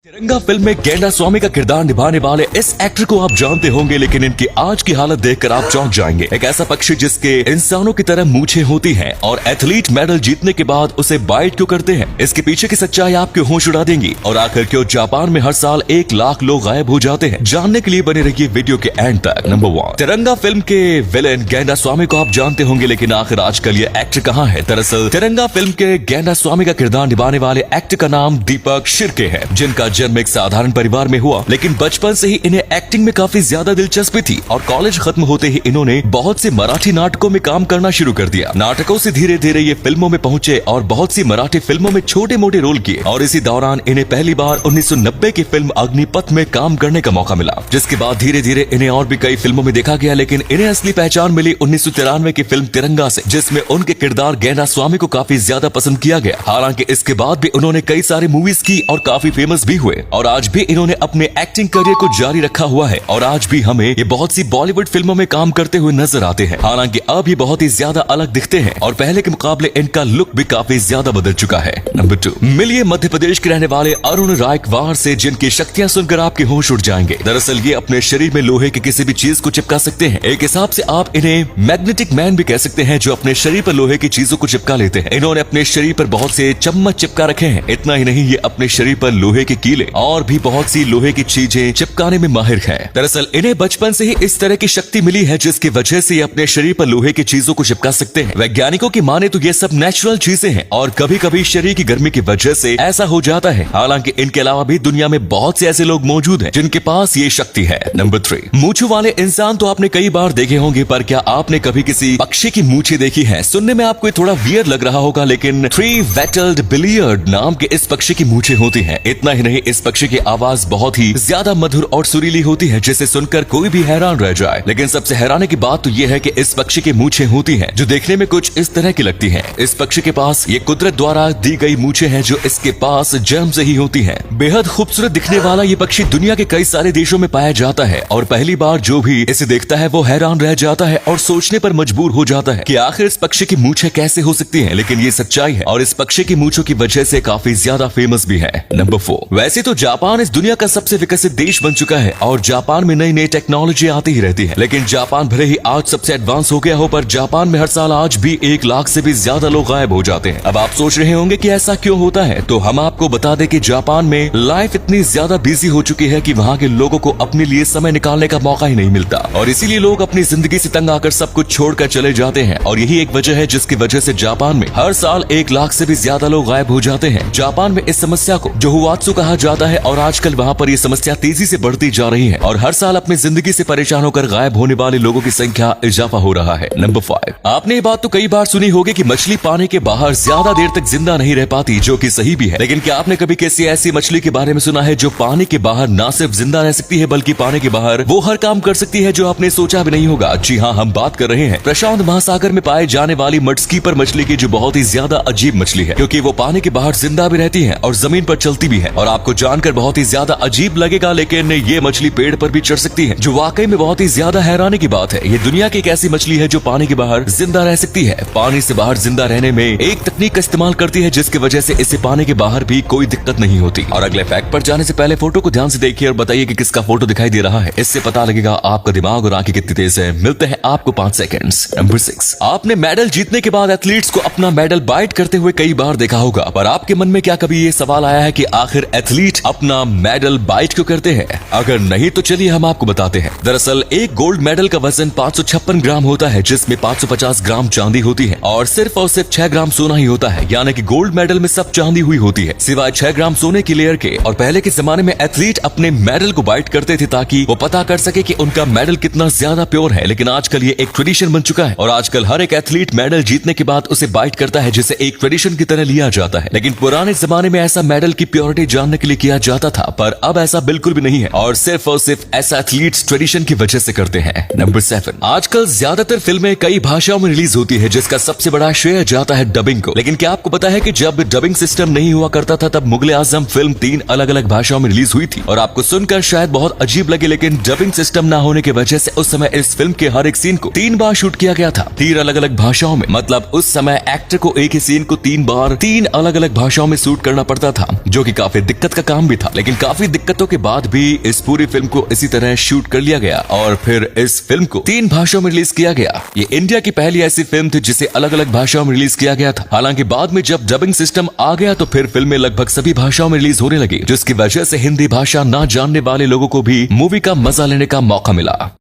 तिरंगा फिल्म में गेंडा स्वामी का किरदार निभाने वाले इस एक्टर को आप जानते होंगे, लेकिन इनकी आज की हालत देखकर आप चौंक जाएंगे। एक ऐसा पक्षी जिसके इंसानों की तरह मूछें होती हैं और एथलीट मेडल जीतने के बाद उसे बाइट क्यों करते हैं, इसके पीछे की सच्चाई आपके होश उड़ा देंगी। और आखिर क्यों जापान में हर साल 1 लाख लोग गायब हो जाते हैं, जानने के लिए बने रहिए वीडियो के एंड तक। नंबर 1, तिरंगा फिल्म के विलेन गेंडा स्वामी को आप जानते होंगे, लेकिन आखिर आजकल ये एक्टर कहाँ है। दरअसल तिरंगा फिल्म के गेंडा स्वामी का किरदार निभाने वाले एक्टर का नाम दीपक शिर्के है, जिनका जन्म एक साधारण परिवार में हुआ, लेकिन बचपन से ही इन्हें एक्टिंग में काफी ज्यादा दिलचस्पी थी और कॉलेज खत्म होते ही इन्होंने बहुत से मराठी नाटकों में काम करना शुरू कर दिया। नाटकों से धीरे धीरे ये फिल्मों में पहुंचे और बहुत सी मराठी फिल्मों में छोटे मोटे रोल किए। और इसी दौरान इन्हें पहली बार 1990 की फिल्म अग्निपथ में काम करने का मौका मिला, जिसके बाद धीरे धीरे इन्हें और भी कई फिल्मों में देखा गया। लेकिन इन्हें असली पहचान मिली 1993 की फिल्म तिरंगा से, जिसमें उनके किरदार गेंडा स्वामी को काफी ज्यादा पसंद किया गया। हालांकि इसके बाद भी उन्होंने कई सारी मूवीज की और काफी फेमस भी हुए और आज भी इन्होंने अपने एक्टिंग करियर को जारी रखा हुआ है। और आज भी हमें ये बहुत सी बॉलीवुड फिल्मों में काम करते हुए नजर आते हैं। हालांकि अब ये बहुत ही ज्यादा अलग दिखते हैं और पहले के मुकाबले इनका लुक भी काफी ज्यादा बदल चुका है। नंबर 2, मिलिए मध्य प्रदेश के रहने वाले अरुण रायकवार से, जिनकी शक्तियां सुनकर आपके होश उड़ जाएंगे। दरअसल ये अपने शरीर में लोहे की किसी भी चीज को चिपका सकते हैं। एक हिसाब से आप इन्हें मैग्नेटिक मैन भी कह सकते हैं, जो अपने शरीर पर लोहे की चीजों को चिपका लेते हैं। इन्होंने अपने शरीर पर बहुत से चम्मच चिपका रखे हैं। इतना ही नहीं, ये अपने शरीर पर लोहे के कीले और भी बहुत सी लोहे की चीजें चिपकाने में माहिर हैं। दरअसल इन्हें बचपन से ही इस तरह की शक्ति मिली है, जिसकी वजह से ये अपने शरीर पर लोहे की चीजों को चिपका सकते हैं। वैज्ञानिकों की माने तो ये सब नेचुरल चीजें हैं और कभी कभी शरीर की गर्मी की वजह से ऐसा हो जाता है। हालांकि इनके अलावा भी दुनिया में बहुत से ऐसे लोग मौजूद हैं जिनके पास ये शक्ति है। नंबर 3, मूछों वाले इंसान तो आपने कई बार देखे होंगे, पर क्या आपने कभी किसी पक्षी की मूछें देखी है? सुनने में आपको थोड़ा वियर्ड लग रहा होगा, लेकिन 3-वेटल्ड बिलियर्ड नाम के इस पक्षी की मूछें होती हैं। इतना ही नहीं, इस पक्षी की आवाज बहुत ही ज्यादा मधुर और सुरीली होती है, जिसे सुनकर कोई भी हैरान रह जाए। लेकिन सबसे हैरानी की बात तो यह है कि इस पक्षी की मूछें होती हैं जो देखने में कुछ इस तरह की लगती हैं। इस पक्षी के पास ये कुदरत द्वारा दी गई मूछें हैं, जो इसके पास जन्म से ही होती हैं। बेहद खूबसूरत दिखने वाला ये पक्षी दुनिया के कई सारे देशों में पाया जाता है और पहली बार जो भी इसे देखता है वो हैरान रह जाता है और सोचने पर मजबूर हो जाता है कि आखिर इस पक्षी की मूछें कैसे हो सकती हैं। लेकिन ये सच्चाई है और इस पक्षी की मूछों की वजह से काफी ज्यादा फेमस भी है। नंबर 4, वैसे तो जापान इस दुनिया का सबसे विकसित देश बन चुका है और जापान में नई नई टेक्नोलॉजी आती ही रहती है। लेकिन जापान भले ही आज सबसे एडवांस हो गया हो, पर जापान में हर साल आज भी 1 लाख से भी ज्यादा लोग गायब हो जाते हैं। अब आप सोच रहे होंगे कि ऐसा क्यों होता है, तो हम आपको बता दें कि जापान में लाइफ इतनी ज्यादा बिजी हो चुकी है कि वहाँ के लोगों को अपने लिए समय निकालने का मौका ही नहीं मिलता और इसीलिए लोग अपनी जिंदगी से तंग आकर सब कुछ छोड़कर चले जाते हैं। और यही एक वजह है जिसकी वजह से जापान में हर साल 1 लाख से भी ज्यादा लोग गायब हो जाते हैं। जापान में इस समस्या को जोहुआत्सु कहा जाता है और आजकल वहाँ पर यह समस्या तेजी से बढ़ती जा रही है और हर साल अपनी जिंदगी से परेशान होकर गायब होने वाले लोगों की संख्या इजाफा हो रहा है। नंबर 5, आपने ये बात तो कई बार सुनी होगी कि मछली पानी के बाहर ज्यादा देर तक जिंदा नहीं रह पाती, जो कि सही भी है। लेकिन क्या आपने कभी किसी ऐसी मछली के बारे में सुना है जो पानी के बाहर न सिर्फ जिंदा रह सकती है, बल्कि पानी के बाहर वो हर काम कर सकती है जो आपने सोचा भी नहीं होगा? जी हाँ, हम बात कर रहे हैं प्रशांत महासागर में पाए जाने वाली मडस्कीपर मछली की, जो बहुत ही ज्यादा अजीब मछली है, क्योंकि वो पानी के बाहर जिंदा भी रहती है और जमीन पर चलती भी है। और आपको जानकर बहुत ही ज्यादा अजीब लगेगा, लेकिन ये मछली पेड़ पर भी चढ़ सकती है, जो वाकई में बहुत ही ज्यादा हैरानी की बात है। ये दुनिया की एक ऐसी मछली है जो पानी के बाहर जिंदा रह सकती है। पानी से बाहर जिंदा रहने में एक तकनीक का इस्तेमाल करती है, जिसकी वजह से इसे पानी के बाहर भी कोई दिक्कत नहीं होती। और अगले फैक्ट पर जाने से पहले फोटो को ध्यान से देखिए और बताइए कि किसका फोटो दिखाई दे रहा है। इससे पता लगेगा आपका दिमाग और आंखें कितनी तेज है। मिलते हैं आपको 5 सेकंड्स। नंबर 6, आपने मेडल जीतने के बाद एथलीट्स को अपना मेडल बाइट करते हुए कई बार देखा होगा, पर आपके मन में क्या कभी ये सवाल आया है कि आखिर एथलीट अपना मेडल बाइट क्यों करते हैं? अगर नहीं तो चलिए हम आपको बताते हैं। दरअसल एक गोल्ड मेडल का वजन 556 ग्राम होता है, जिसमें 550 ग्राम चांदी होती है और सिर्फ 6 ग्राम सोना ही होता है। यानी कि गोल्ड मेडल में सब चांदी हुई होती है सिवाय 6 ग्राम सोने की लेयर के। और पहले के जमाने में एथलीट अपने मेडल को बाइट करते थे ताकि वो पता कर सके कि उनका मेडल कितना ज्यादा प्योर है। लेकिन आजकल ये एक ट्रेडिशन बन चुका है और आजकल हर एक एथलीट मेडल जीतने के बाद उसे बाइट करता है, जिसे एक ट्रेडिशन की तरह लिया जाता है। लेकिन पुराने जमाने में ऐसा मेडल की प्योरिटी जानने के लिए किया जाता था, पर अब ऐसा बिल्कुल भी नहीं है और सिर्फ ऐसा एथलीट्स ट्रेडिशन की वजह से करते हैं। नंबर 7, आजकल ज्यादातर फिल्में कई भाषाओं में रिलीज होती है, जिसका सबसे बड़ा श्रेय जाता है डबिंग को। लेकिन क्या आपको पता है कि जब डबिंग सिस्टम नहीं हुआ करता था, तब मुगले आजम फिल्म 3 अलग अलग भाषाओं में रिलीज हुई थी। और आपको सुनकर शायद बहुत अजीब लगे, लेकिन डबिंग सिस्टम न होने की वजह से उस समय इस फिल्म के हर एक सीन को 3 बार शूट किया गया था, 3 अलग अलग भाषाओं में। मतलब उस समय एक्टर को एक ही सीन को 3 बार 3 अलग अलग भाषाओं में शूट करना पड़ता था, जो कि काफी दिक्कत सेहत का काम भी था, लेकिन काफी दिक्कतों के बाद भी इस पूरी फिल्म को इसी तरह शूट कर लिया गया और फिर इस फिल्म को 3 भाषाओं में रिलीज किया गया। ये इंडिया की पहली ऐसी फिल्म थी जिसे अलग अलग भाषाओं में रिलीज किया गया था। हालांकि बाद में जब डबिंग सिस्टम आ गया तो फिर फिल्में लगभग सभी भाषाओं में रिलीज होने लगी, जिसकी वजह से हिंदी भाषा ना जानने वाले लोगों को भी मूवी का मजा लेने का मौका मिला।